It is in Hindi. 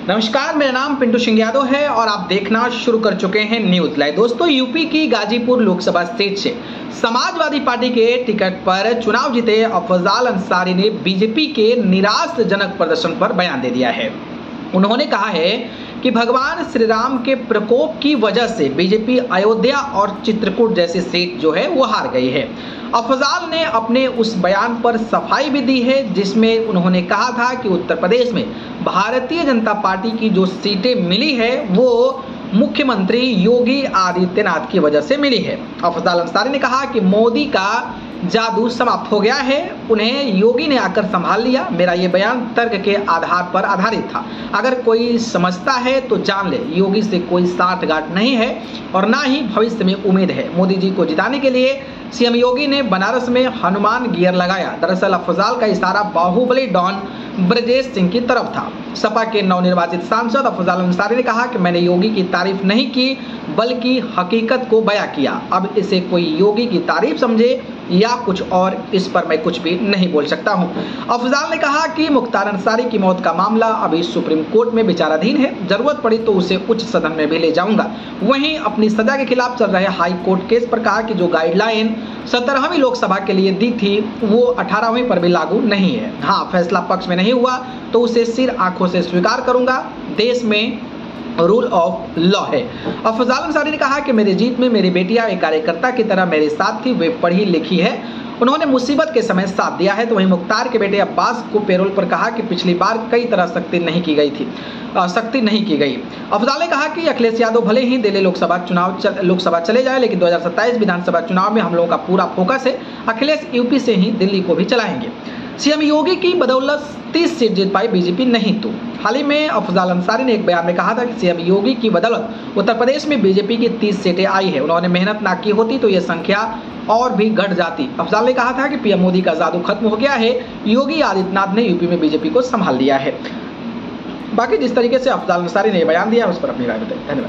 नमस्कार, मेरा नाम पिंटू सिंह यादव है और आप देखना शुरू कर चुके हैं न्यूज लाइव। दोस्तों, यूपी की गाजीपुर लोकसभा सीट से समाजवादी पार्टी के टिकट पर चुनाव जीते अफजाल अंसारी ने बीजेपी के निराशाजनक प्रदर्शन पर बयान दे दिया है। उन्होंने कहा है कि भगवान श्री राम के प्रकोप की वजह से बीजेपी अयोध्या और चित्रकूट जैसी सीट जो है वो हार गई है। अफजाल ने अपने उस बयान पर सफाई भी दी है, जिसमें उन्होंने कहा था कि उत्तर प्रदेश में भारतीय जनता पार्टी की जो सीटें मिली है वो मुख्यमंत्री योगी आदित्यनाथ की वजह से मिली है। अफजाल अंसारी ने कहा कि मोदी का जादू समाप्त हो गया है, उन्हें योगी ने आकर संभाल लिया। मेरा ये बयान तर्क के आधार पर आधारित था। अगर कोई समझता है तो जान ले, योगी से कोई साठगांठ नहीं है और ना ही भविष्य में उम्मीद है। मोदी जी को जिताने के लिए सीएम योगी ने बनारस में हनुमान गियर लगाया। दरअसल अफजाल का इशारा बाहुबली डॉन ब्रजेश सिंह की तरफ था। सपा के नवनिर्वाचित सांसद अफजाल अंसारी ने कहा कि मैंने योगी की तारीफ नहीं की बल्कि हकीकत को बयां किया। अब इसे कोई योगी की तारीफ समझे या कुछ और, इस पर मैं कुछ भी नहीं बोल सकता हूं। अफजाल ने कहा कि मुख्तार अंसारी की मौत का मामला अभी सुप्रीम कोर्ट में विचाराधीन है, जरूरत पड़ी तो उसे उच्च सदन में भी ले जाऊंगा। वहीं अपनी सजा के खिलाफ चल रहे हाई कोर्ट केस पर कहा कि जो गाइडलाइन 17वीं लोकसभा के लिए दी थी वो 18वीं पर भी लागू नहीं है। हाँ, फैसला पक्ष में नहीं हुआ तो उसे सिर आंखों से स्वीकार करूंगा। देश में रूल ऑफ लॉ है। अफजाल अंसारी ने कहा कि मेरी जीत में मेरी बेटियां एक कार्यकर्ता की तरह मेरे साथ थी, वे पढ़ी लिखी है, उन्होंने मुसीबत के समय साथ दिया है। तो वहीं मुख्तार के बेटे अब्बास को पेरोल पर कहा कि पिछली बार कई तरह सख्ती नहीं की गई। अफजाल ने कहा कि अखिलेश यादव भले ही दिल्ली लोकसभा चले जाए, लेकिन 2027 विधानसभा चुनाव में हम लोगों का पूरा फोकस है। अखिलेश यूपी से ही दिल्ली को भी चलाएंगे। सीएम योगी की बदौलत 30 सीट जीत पाई बीजेपी, नहीं तो। हाल ही में अफजाल अंसारी ने एक बयान में कहा था कि सीएम योगी की बदौलत उत्तर प्रदेश में बीजेपी की 30 सीटें आई है। उन्होंने मेहनत ना की होती तो ये संख्या और भी घट जाती। अफजाल ने कहा था कि पीएम मोदी का जादू खत्म हो गया है, योगी आदित्यनाथ ने यूपी में बीजेपी को संभाल लिया है। बाकी जिस तरीके से अफजाल अंसारी ने बयान दिया उस पर अपनी राय बताई। धन्यवाद।